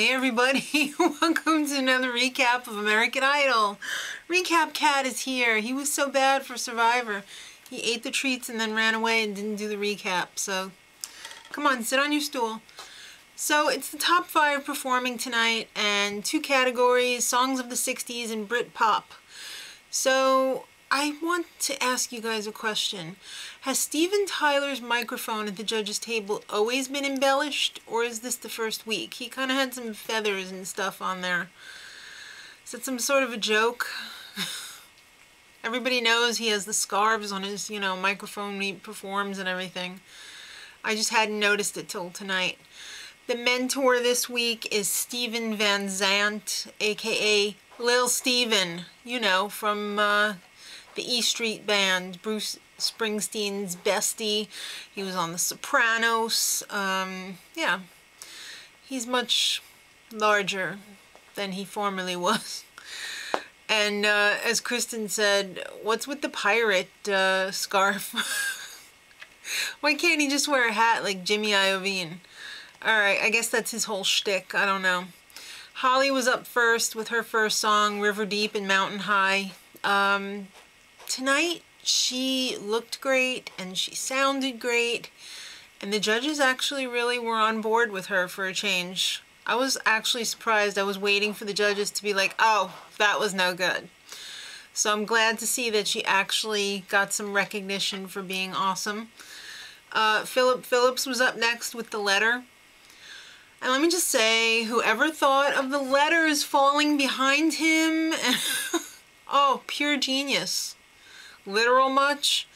Hey everybody, welcome to another recap of American Idol. Recap Cat is here. He was so bad for Survivor. He ate the treats and then ran away and didn't do the recap. So, come on, sit on your stool. So, it's the top 5 performing tonight and 2 categories, Songs of the 60s and Brit Pop. So, I want to ask you guys a question. Has Steven Tyler's microphone at the judges' table always been embellished, or is this the first week? He kind of had some feathers and stuff on there. Is that some sort of a joke? Everybody knows he has the scarves on his, microphone when he performs and everything. I just hadn't noticed it till tonight. The mentor this week is Steven Van Zandt, aka Lil Steven, from the E Street Band, Bruce Springsteen's bestie. He was on The Sopranos. Yeah, he's much larger than he formerly was. And as Kristen said, what's with the pirate scarf? Why can't he just wear a hat like Jimmy Iovine? Alright, I guess that's his whole shtick. I don't know. Holly was up first with her first song, River Deep and Mountain High. Tonight, she looked great and she sounded great, and the judges actually really were on board with her for a change. I was actually surprised. I was waiting for the judges to be like, oh, that was no good. So I'm glad to see that she actually got some recognition for being awesome. Philip Phillips was up next with The Letter. And let me just say, whoever thought of the letters falling behind him, oh, pure genius. Literal much?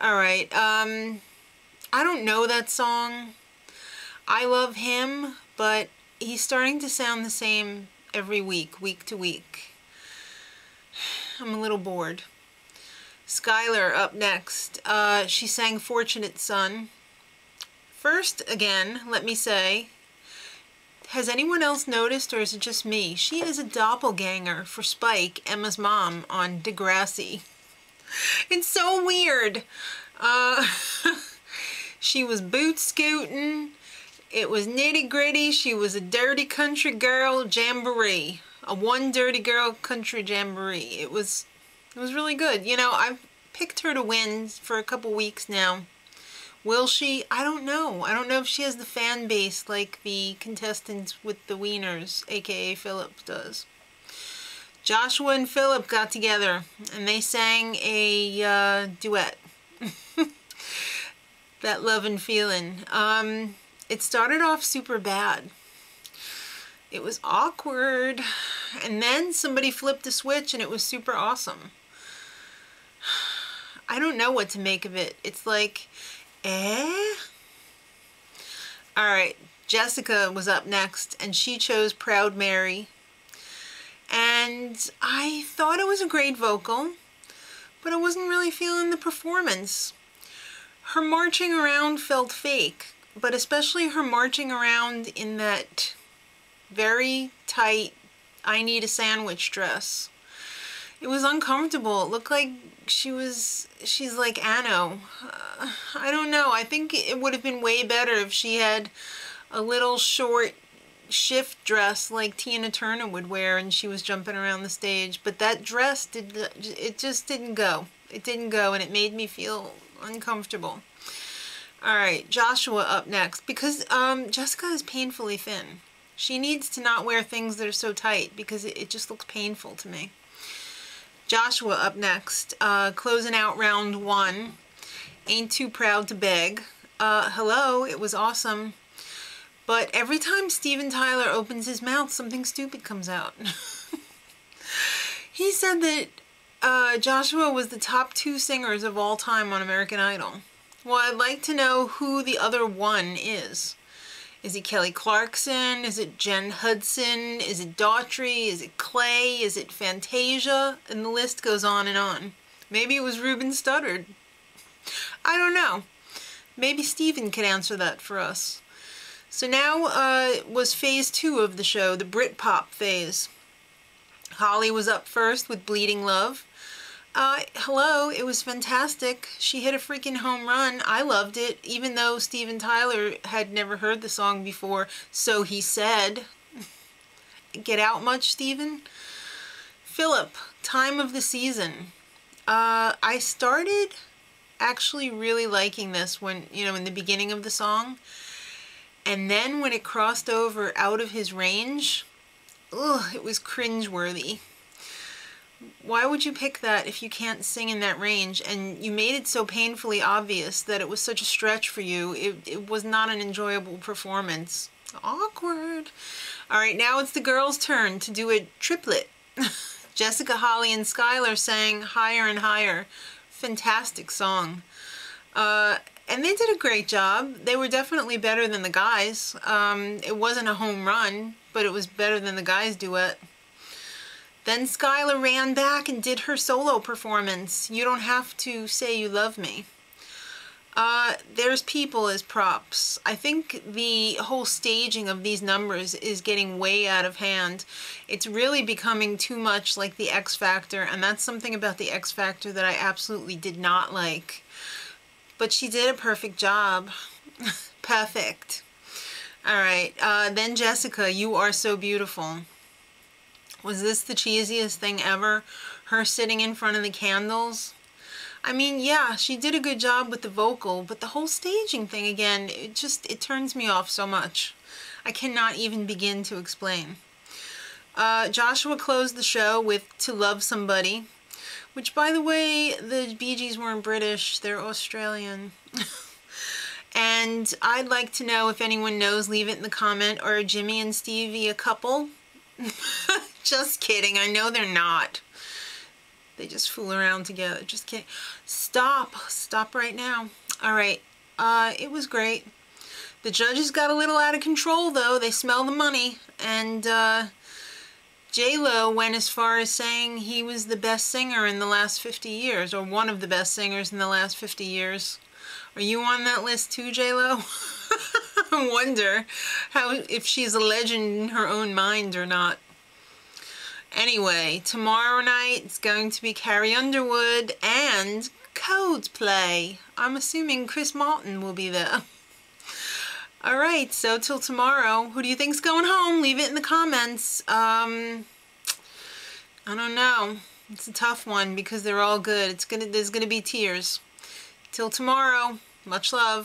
Alright, I don't know that song. I love him, but he's starting to sound the same every week to week. I'm a little bored. Skylar up next. She sang Fortunate Son. First, again, let me say, has anyone else noticed, or is it just me? She is a doppelganger for Spike, Emma's mom, on Degrassi. It's so weird. She was boot scooting. It was nitty gritty. She was a dirty country girl jamboree. A one dirty girl country jamboree. It was really good. I've picked her to win for a couple weeks now. Will she? I don't know. I don't know if she has the fan base like the contestants with the wieners, aka Philip, does. Joshua and Philip got together and they sang a duet. That Love and Feeling. It started off super bad. It was awkward, and then somebody flipped a switch and it was super awesome. I don't know what to make of it. It's like, Alright, Jessica was up next and she chose Proud Mary. And I thought it was a great vocal, but I wasn't really feeling the performance. Her marching around felt fake, but especially her marching around in that very tight, I need a sandwich dress. It was uncomfortable. It looked like she's like Anno. I don't know. I think it would have been way better if she had a little short shift dress like Tina Turner would wear and she was jumping around the stage, but that dress just didn't go. It didn't go, and it made me feel uncomfortable. Alright, Joshua up next, because Jessica is painfully thin. She needs to not wear things that are so tight because it just looks painful to me. Joshua up next, closing out round 1, Ain't Too Proud to Beg. Hello, it was awesome. But every time Steven Tyler opens his mouth, something stupid comes out. He said that Joshua was the top 2 singers of all time on American Idol. Well, I'd like to know who the other one is. Is it Kelly Clarkson? Is it Jen Hudson? Is it Daughtry? Is it Clay? Is it Fantasia? And the list goes on and on. Maybe it was Ruben Studdard. I don't know. Maybe Steven could answer that for us. So now was phase 2 of the show, the Britpop phase. Holly was up first with Bleeding Love. Hello, it was fantastic. She hit a freaking home run. I loved it, even though Steven Tyler had never heard the song before, so he said. get out much, Stephen. Philip, time of the season. I started actually really liking this when, in the beginning of the song. And then when it crossed over out of his range, ugh, it was cringeworthy. Why would you pick that if you can't sing in that range? And you made it so painfully obvious that it was such a stretch for you. It was not an enjoyable performance. Awkward. All right, now it's the girls' turn to do a triplet. Jessica, Holly, and Skylar sang Higher and Higher. Fantastic song. And they did a great job. They were definitely better than the guys. It wasn't a home run, but it was better than the guys' duet. Then Skylar ran back and did her solo performance. You Don't Have to Say You Love Me. There's people as props. I think the whole staging of these numbers is getting way out of hand. It's really becoming too much like the X Factor, and that's something about the X Factor that I absolutely did not like. But she did a perfect job. Perfect. All right, then Jessica, You Are So Beautiful. Was this the cheesiest thing ever? Her sitting in front of the candles? I mean, yeah, she did a good job with the vocal, but the whole staging thing again, it turns me off so much. I cannot even begin to explain. Joshua closed the show with To Love Somebody, which, by the way, the Bee Gees weren't British, they're Australian. And I'd like to know if anyone knows, leave it in the comment, or Jimmy and Stevie a couple? Just kidding, I know they're not. They just fool around together. Just kidding. Stop right now. All right, it was great. The judges got a little out of control though. They smell the money, and J-Lo went as far as saying he was the best singer in the last 50 years, or one of the best singers in the last 50 years. Are you on that list too, J-Lo? I wonder if she's a legend in her own mind or not. Anyway, tomorrow night it's going to be Carrie Underwood and Coldplay. I'm assuming Chris Martin will be there. All right, so till tomorrow, who do you think's going home? Leave it in the comments. I don't know. It's a tough one because they're all good. There's gonna be tears. Till tomorrow, much love.